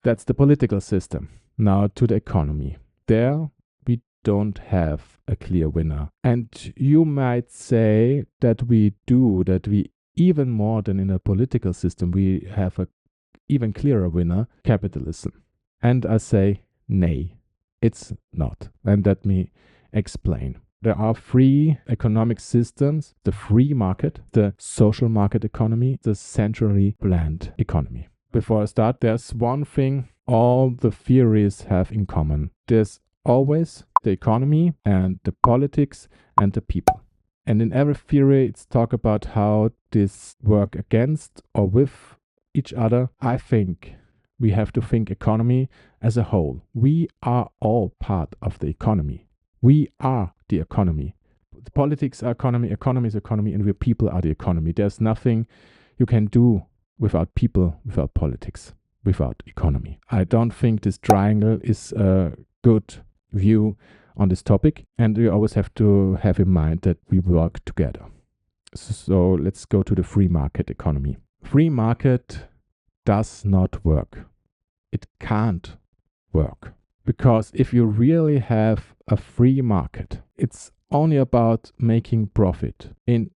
That's the political system. Now to the economy. There we don't have a clear winner. And you might say that we even more than in a political system, we have a even clearer winner, capitalism. And I say, nay, it's not. And let me explain. There are three economic systems: the free market, the social market economy, the centrally planned economy. Before I start, there's one thing all the theories have in common. There's always the economy and the politics and the people. And in every theory, it's talk about how this work against or with each other. I think we have to think economy as a whole. We are all part of the economy. We are the economy. The politics are economy is economy, and we people are the economy. There's nothing you can do without people, without politics, without economy. I don't think this triangle is a good view on this topic, and we always have to have in mind that we work together. So let's go to the free market economy. Free market does not work. It can't work. Because if you really have a free market, it's only about making profit in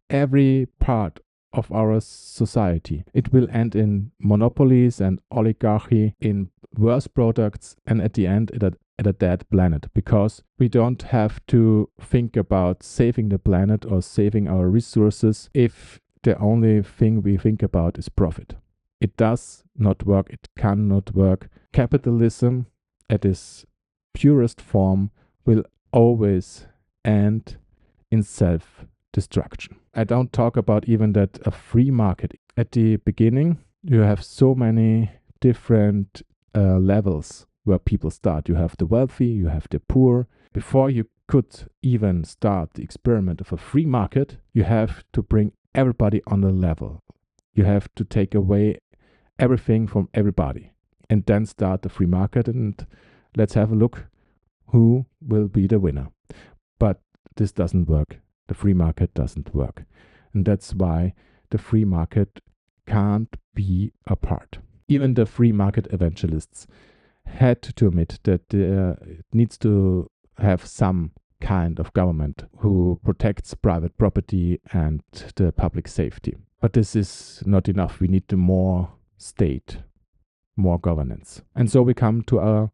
every part of our society. It will end in monopolies and oligarchy, in worse products, and at the end at a dead planet, because we don't have to think about saving the planet or saving our resources if the only thing we think about is profit. It does not work. It cannot work. Capitalism at its purest form will always end in self-destruction. I don't talk about even that a free market. At the beginning, you have so many different levels where people start. You have the wealthy, you have the poor. Before you could even start the experiment of a free market, you have to bring everybody on the level. You have to take away everything from everybody and then start the free market, and let's have a look who will be the winner. But this doesn't work. The free market doesn't work. And that's why the free market can't be apart. Even the free market evangelists had to admit that it needs to have some kind of government who protects private property and the public safety. But this is not enough. We need more state, more governance. And so we come to our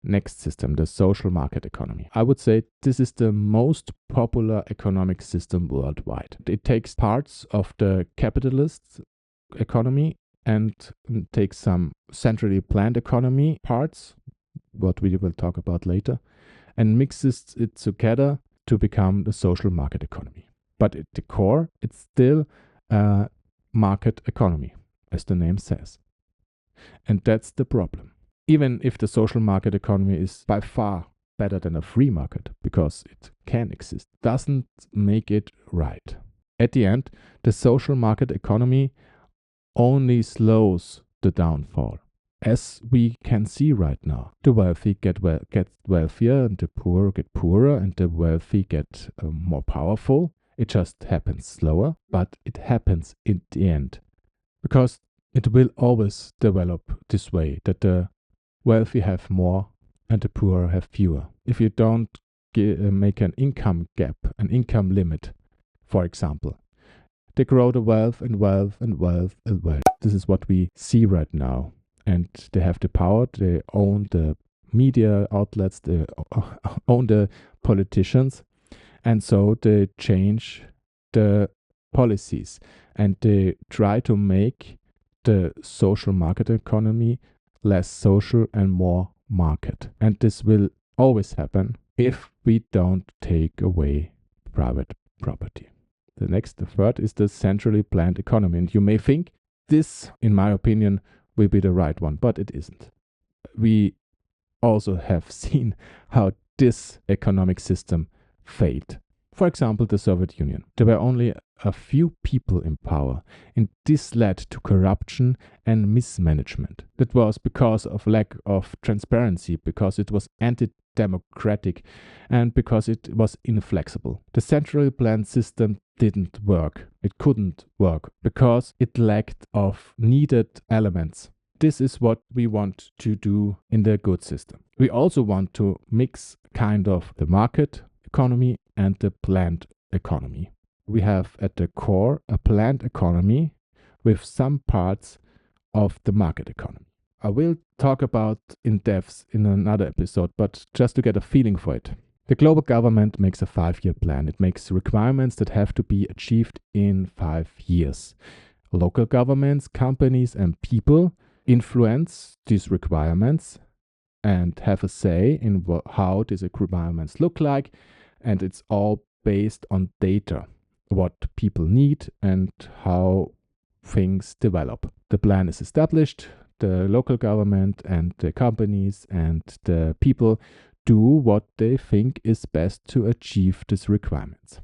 next system, the social market economy. I would say this is the most popular economic system worldwide. It takes parts of the capitalist economy and takes some centrally planned economy parts, what we will talk about later, and mixes it together to become the social market economy. But at the core, it's still a market economy, as the name says. And that's the problem. Even if the social market economy is by far better than a free market, because it can exist, doesn't make it right. At the end, the social market economy only slows the downfall. As we can see right now, the wealthy get wealthier and the poor get poorer, and the wealthy get more powerful. It just happens slower, but it happens in the end. Because it will always develop this way, that the wealthy have more and the poor have fewer. If you don't make an income gap, an income limit, for example, they grow the wealth and wealth and wealth and wealth. This is what we see right now. And they have the power, they own the media outlets, they own the politicians. And so they change the policies and they try to make the social market economy less social and more market. And this will always happen if we don't take away private property. The third is the centrally planned economy. And you may think this, in my opinion, will be the right one, but it isn't. We also have seen how this economic system failed. For example, the Soviet Union. There were only a few people in power, and this led to corruption and mismanagement. That was because of lack of transparency, because it was anti-democratic, and because it was inflexible. The centrally planned system didn't work. It couldn't work because it lacked of needed elements. this is what we want to do in the good system. We also want to mix kind of the market economy and the planned economy. We have at the core a planned economy with some parts of the market economy. I will talk about in depth in another episode, but just to get a feeling for it. The global government makes a 5-year plan. It makes requirements that have to be achieved in 5 years. Local governments, companies, and people influence these requirements and have a say in how these requirements look like. And it's all based on data, what people need and how things develop. The plan is established. The local government and the companies and the people do what they think is best to achieve these requirements.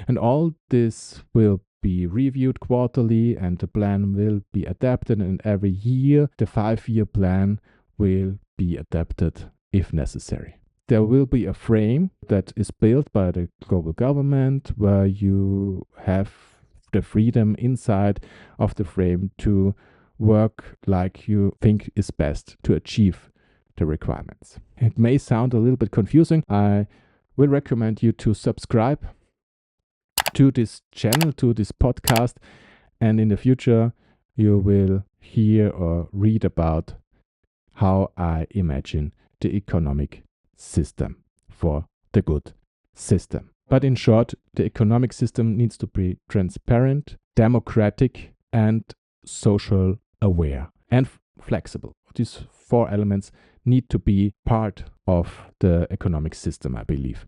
And all this will be reviewed quarterly, and the plan will be adapted, and every year the 5-year plan will be adapted if necessary. There will be a frame that is built by the global government where you have the freedom inside of the frame to work like you think is best to achieve the requirements. It may sound a little bit confusing. I will recommend you to subscribe to this channel, to this podcast, and in the future you will hear or read about how I imagine the economic system for the good system. But in short, the economic system needs to be transparent, democratic, and social aware and flexible. These 4 elements need to be part of the economic system, I believe.